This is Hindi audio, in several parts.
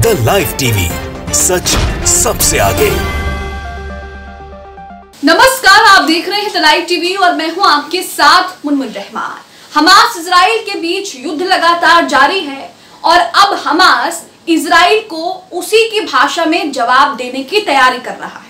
द लाइव टीवी, सच सबसे आगे। नमस्कार, आप देख रहे हैं द लाइव टीवी और मैं हूं आपके साथ मुनमुन रहमान। हमास इजराइल के बीच युद्ध लगातार जारी है और अब हमास इजराइल को उसी की भाषा में जवाब देने की तैयारी कर रहा है।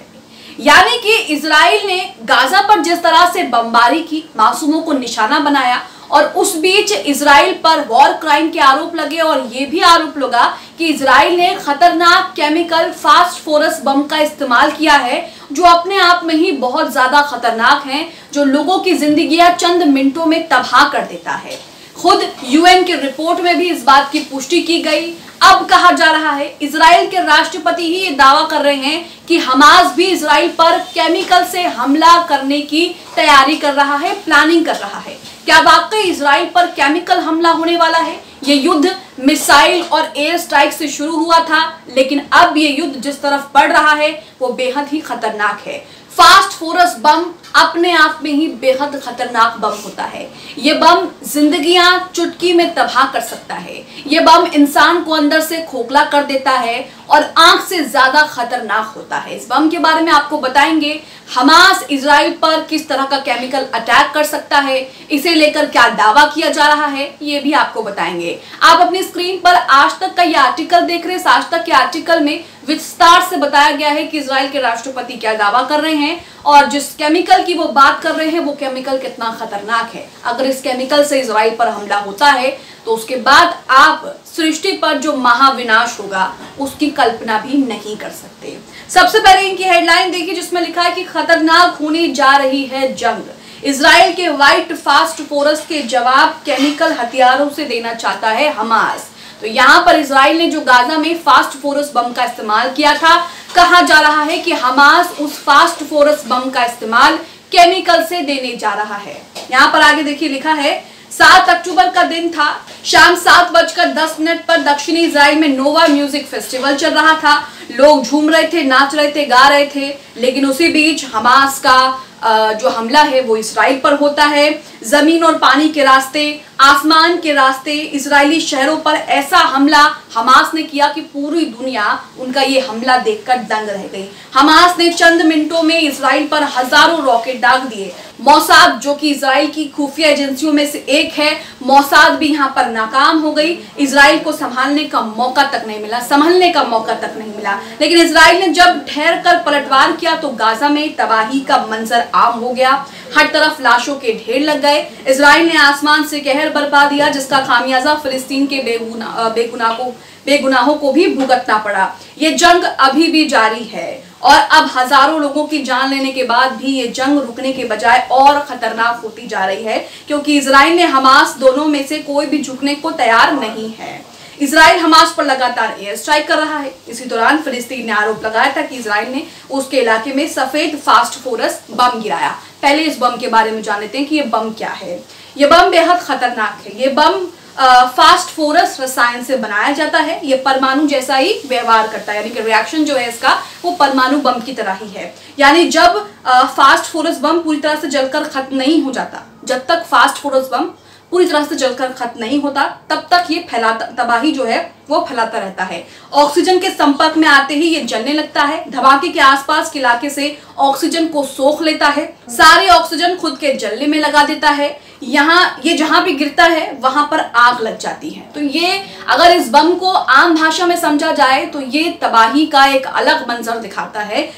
यानी कि इजराइल ने गाजा पर जिस तरह से बमबारी की, मासूमों को निशाना बनाया और उस बीच इजराइल पर वॉर क्राइम के आरोप लगे और ये भी आरोप लगा कि इजराइल ने खतरनाक केमिकल फास्फोरस बम का इस्तेमाल किया है, जो अपने आप में ही बहुत ज्यादा खतरनाक है, जो लोगों की जिंदगियां चंद मिनटों में तबाह कर देता है। खुद यूएन की रिपोर्ट में भी इस बात की पुष्टि की गई। अब कहा जा रहा है, इजराइल के राष्ट्रपति ही ये दावा कर रहे हैं कि हमास भी इजराइल पर केमिकल से हमला करने की तैयारी कर रहा है, प्लानिंग कर रहा है। क्या वाकई इजराइल पर केमिकल हमला होने वाला है? ये युद्ध मिसाइल और एयर स्ट्राइक से शुरू हुआ था, लेकिन अब ये युद्ध जिस तरफ बढ़ रहा है वो बेहद ही खतरनाक है। फास्फोरस बम अपने आप में ही बेहद खतरनाक बम होता है। ये बम जिंदगियां चुटकी में तबाह कर सकता है। ये बम इंसान को अंदर से खोखला कर देता है और आंख से ज्यादा खतरनाक होता है। इस बम के बारे में आपको बताएंगे। हमास इजराइल पर किस तरह का केमिकल अटैक कर सकता है, इसे लेकर क्या दावा किया जा रहा है, ये भी आपको बताएंगे। आप अपनी स्क्रीन पर आज तक का ये आर्टिकल देख रहे हैं। इस आज तक के आर्टिकल में विस्तार से बताया गया है कि इजराइल के राष्ट्रपति क्या दावा कर रहे हैं और जिस केमिकल की वो बात कर रहे हैं वो केमिकल कितना खतरनाक है। अगर इस केमिकल से इजराइल पर हमला होता है तो उसके बाद आप सृष्टि पर जो महाविनाश होगा उसकी कल्पना भी नहीं कर सकते। सबसे पहले इनकी हेडलाइन देखिए, जिसमें लिखा है कि खतरनाक होने जा रही है जंग। इजराइल के व्हाइट फास्फोरस के जवाब केमिकल हथियारों से देना चाहता है हमास। तो यहाँ पर इजराइल ने जो गाजा में फास्फोरस बम का इस्तेमाल किया था, कहा जा रहा है कि हमास उस फास्फोरस बम का इस्तेमाल केमिकल से देने जा रहा है। यहाँ पर आगे देखिए लिखा है, 7 अक्टूबर का दिन था। शाम 7:10 पर दक्षिणी इजराइल में नोवा म्यूजिक फेस्टिवल चल रहा था। लोग झूम रहे थे, नाच रहे थे, गा रहे थे, लेकिन उसी बीच हमास का जो हमला है वो इजराइल पर होता है। जमीन और पानी के रास्ते, आसमान के रास्ते इजरायली शहरों पर ऐसा हमला हमास ने किया कि पूरी दुनिया उनका ये हमला देखकर दंग रह गई। हमास ने चंद मिनटों में इजराइल पर हजारों रॉकेट दाग दिए। मोसाद, जो कि इजराइल की खुफिया एजेंसियों में से एक है, मोसाद भी यहाँ पर नाकाम हो गई। इजराइल को संभलने का मौका तक नहीं मिला। लेकिन इजराइल ने जब ठहर कर पलटवार किया तो गाजा में तबाही का मंजर आम हो गया। हर तरफ लाशों के ढेर लग गए। इजराइल ने आसमान से कहर बरपा दिया, जिसका खामियाजा फिलिस्तीन के बेगुनाहों को भी भुगतना पड़ा। ये जंग अभी भी जारी है और अब हजारों लोगों की जान लेने के बाद भी ये जंग रुकने के बजाय और खतरनाक होती जा रही है, क्योंकि इजराइल ने हमास दोनों में से कोई भी झुकने को तैयार नहीं है। इजराइल हमास पर लगातार एयर स्ट्राइक कर रहा है। इसी दौरान फिलिस्तीन ने आरोप लगाया था कि इजराइल ने उसके इलाके में सफेद फास्फोरस बम गिराया। पहले इस बम के बारे में जान लेते हैं कि ये बम क्या है। ये बम बेहद खतरनाक है। ये बम फास्फोरस रसायन से बनाया जाता है। ये परमाणु जैसा ही व्यवहार करता है, यानी कि रिएक्शन जो है इसका वो परमाणु बम की तरह ही है। यानी जब फास्फोरस बम पूरी तरह से जलकर खत्म नहीं हो जाता, जब तक फास्फोरस बम पूरी तरह से जलकर खत्म नहीं होता, तब तक ये तबाही जो है वो फैलाता रहता है। ऑक्सीजन के संपर्क में आते ही ये जलने लगता है। धमाके के आसपास के इलाके से ऑक्सीजन को सोख लेता है। सारे ऑक्सीजन खुद के जलने में लगा देता है। ये जहां भी गिरता है वहां पर आग लग जाती है। तो ये अगर इस बम को आम भाषा में समझा जाए तो ये तबाही का एक अलग मंजर दिखाता है।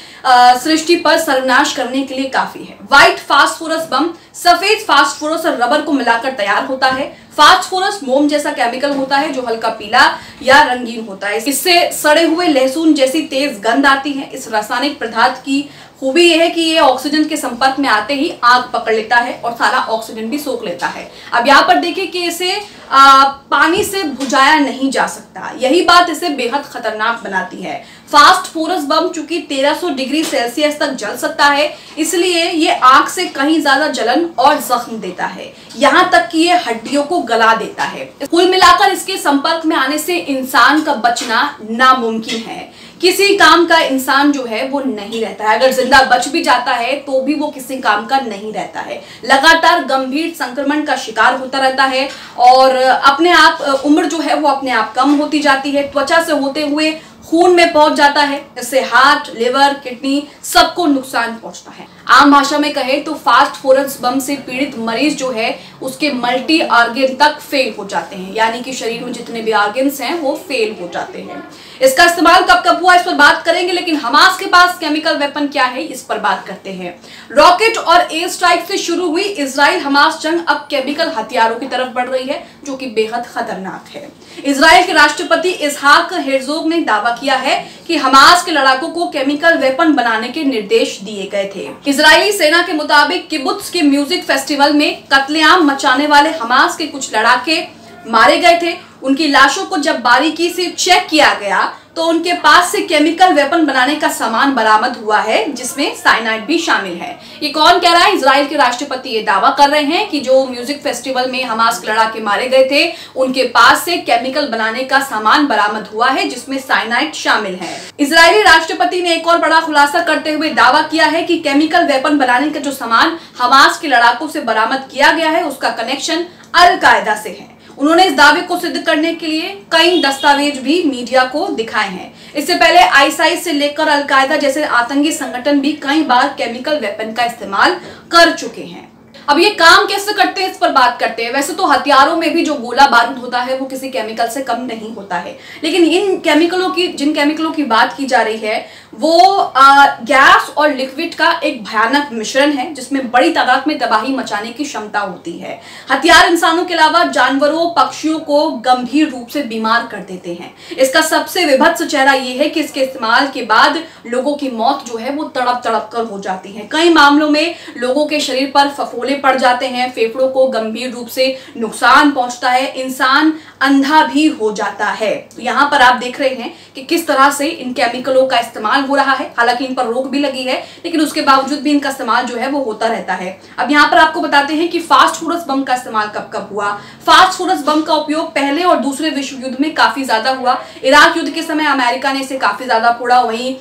सृष्टि पर सर्वनाश करने के लिए काफी है। व्हाइट फास्फोरस बम सफेद फास्फोरस और रबर को मिलाकर तैयार होता है। फास्फोरस मोम जैसा केमिकल होता है जो हल्का पीला या रंगीन होता है। इससे सड़े हुए लहसुन जैसी तेज गंध आती है। इस रासायनिक पदार्थ की खूबी यह है कि ये ऑक्सीजन के संपर्क में आते ही आग पकड़ लेता है और सारा ऑक्सीजन भी सोख लेता है। अब यहाँ पर देखिए कि इसे पानी से बुझाया नहीं जा सकता। यही बात इसे बेहद खतरनाक बनाती है। फास्फोरस बम चूंकि 1300 डिग्री सेल्सियस तक जल सकता है, इसलिए ये आग से कहीं ज्यादा जलन और जख्म देता है, यहाँ तक कि ये हड्डियों को गला देता है। कुल मिलाकर इसके संपर्क में आने से इंसान का बचना नामुमकिन है। किसी काम का इंसान जो है वो नहीं रहता है। अगर जिंदा बच भी जाता है तो भी वो किसी काम का नहीं रहता है। लगातार गंभीर संक्रमण का शिकार होता रहता है और अपने आप उम्र जो है वो अपने आप कम होती जाती है। त्वचा से होते हुए खून में पहुंच जाता है। इससे हार्ट, लिवर, किडनी सबको नुकसान पहुंचता है। आम भाषा में कहे तो फास्फोरस बम से पीड़ित मरीज जो है उसके मल्टी ऑर्गन तक फेल हो जाते हैं, यानी कि शरीर में जितने भी ऑर्गन्स हैं वो फेल हो जाते हैं। इसका इस्तेमाल कब कब हुआ इस पर बात करेंगे, लेकिन हमास के पास केमिकल वेपन क्या है इस पर बात करते हैं। रॉकेट और एयर स्ट्राइक से शुरू हुई इजराइल हमास जंग अब केमिकल हथियारों की तरफ बढ़ रही है, जो कि बेहद खतरनाक है। इजराइल के राष्ट्रपति इसहाक हेrzog ने दावा किया है कि हमास के लड़ाकों को केमिकल वेपन बनाने के निर्देश दिए गए थे। इजरायली सेना के मुताबिक किबुत्ज के म्यूजिक फेस्टिवल में कत्लेआम मचाने वाले हमास के कुछ लड़ाके मारे गए थे। उनकी लाशों को जब बारीकी से चेक किया गया तो उनके पास से केमिकल वेपन बनाने का सामान बरामद हुआ है, जिसमें साइनाइड भी शामिल है। ये कौन कह रहा है? इजराइल के राष्ट्रपति ये दावा कर रहे हैं कि जो म्यूजिक फेस्टिवल में हमास के लड़ाके मारे गए थे उनके पास से केमिकल बनाने का सामान बरामद हुआ है, जिसमें साइनाइड शामिल है। इजरायली राष्ट्रपति ने एक और बड़ा खुलासा करते हुए दावा किया है कि केमिकल वेपन बनाने का जो सामान हमास के लड़ाकों से बरामद किया गया है उसका कनेक्शन अल कायदा से है। उन्होंने इस दावे को सिद्ध करने के लिए कई दस्तावेज भी मीडिया को दिखाए हैं। इससे पहले आईएसआई से लेकर अल कायदा जैसे आतंकी संगठन भी कई बार केमिकल वेपन का इस्तेमाल कर चुके हैं। अब ये काम कैसे करते हैं इस पर बात करते हैं। वैसे तो हथियारों में भी जो गोला बारूद होता है वो किसी केमिकल से कम नहीं होता है, लेकिन जिन केमिकलों की बात की जा रही है वो गैस और लिक्विड का एक भयानक मिश्रण है, जिसमें बड़ी तादाद में तबाही मचाने की क्षमता होती है। हथियार इंसानों के अलावा जानवरों, पक्षियों को गंभीर रूप से बीमार कर देते हैं। इसका सबसे विभत्स चेहरा ये है कि इसके इस्तेमाल के बाद लोगों की मौत जो है वो तड़प तड़प कर हो जाती है। कई मामलों में लोगों के शरीर पर फफोले पड़ जाते हैं, फेफड़ों को गंभीर रूप से नुकसान पहुंचता है, इंसान अंधा भी हो जाता है। तो यहाँ पर आप देख रहे हैं कि किस तरह से इन केमिकलों का इस्तेमाल हो रहा है। हालांकि इन पर रोक भी लगी है, लेकिन उसके बावजूद भी इनका इस्तेमाल जो है वो होता रहता है। अब यहाँ पर आपको बताते हैं कि फास्फोरस बम का इस्तेमाल कब कब हुआ। फास्फोरस बम का उपयोग पहले और दूसरे विश्व युद्ध में काफी ज्यादा हुआ। इराक युद्ध के समय अमेरिका ने इसे काफी ज्यादा फोड़ा, वहीं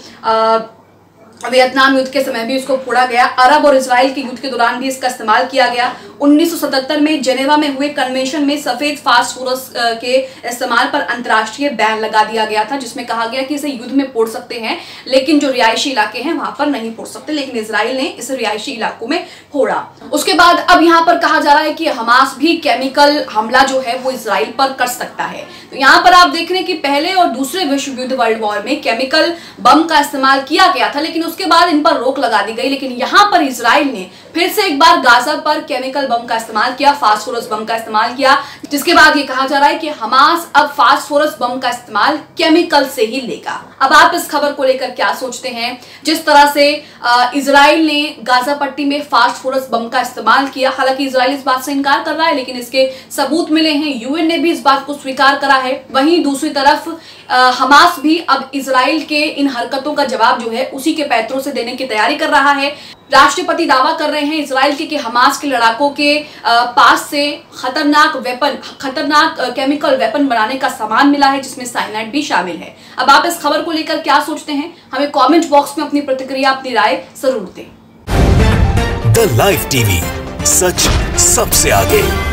वियतनाम युद्ध के समय भी इसको फोड़ा गया। अरब और इजराइल के युद्ध के दौरान भी इसका इस्तेमाल किया गया। 1977 में जेनेवा में हुए कन्वेंशन में सफेद फास्फोरस के इस्तेमाल पर अंतर्राष्ट्रीय बैन लगा दिया गया था, जिसमें कहा गया कि इसे युद्ध में फोड़ सकते हैं लेकिन जो रिहायशी इलाके हैं वहां पर नहीं फोड़ सकते, लेकिन इजराइल ने इसे रिहायशी इलाकों में फोड़ा। उसके बाद अब यहाँ पर कहा जा रहा है कि हमास भी केमिकल हमला जो है वो इजराइल पर कर सकता है। तो यहाँ पर आप देख रहे हैं कि पहले और दूसरे विश्व युद्ध वर्ल्ड वॉर में केमिकल बम का इस्तेमाल किया गया था, लेकिन उसके बाद इन पर रोक लगा दी गई। लेकिन यहाँ पर इजराइल ने फिर से एक बार गाजा पर केमिकल बम का इस्तेमाल किया, फास्फोरस बम का इस्तेमाल किया, जिसके बाद ये कहा जा रहा है कि हमास अब फास्फोरस बम का इस्तेमाल केमिकल से ही लेगा। अब आप इस खबर को लेकर क्या सोचते हैं? जिस तरह से इजराइल ने गाजा पट्टी में फास्फोरस बम का इस्तेमाल किया, हालांकि इजराइल इस बात से इनकार कर रहा है, लेकिन इसके सबूत मिले हैं, यूएन ने भी इस बात को स्वीकार करा है। वहीं दूसरी तरफ हमास भी अब इजराइल के इन हरकतों का जवाब जो है उसी के पैतरों से देने की तैयारी कर रहा है। राष्ट्रपति दावा कर रहे हैं इजराइल के कि हमास के लड़ाकों के पास से खतरनाक केमिकल वेपन बनाने का सामान मिला है, जिसमें साइनाइड भी शामिल है। अब आप इस खबर को लेकर क्या सोचते हैं? हमें कमेंट बॉक्स में अपनी प्रतिक्रिया, अपनी राय जरूर दें। द लाइव टीवी, सच सबसे आगे।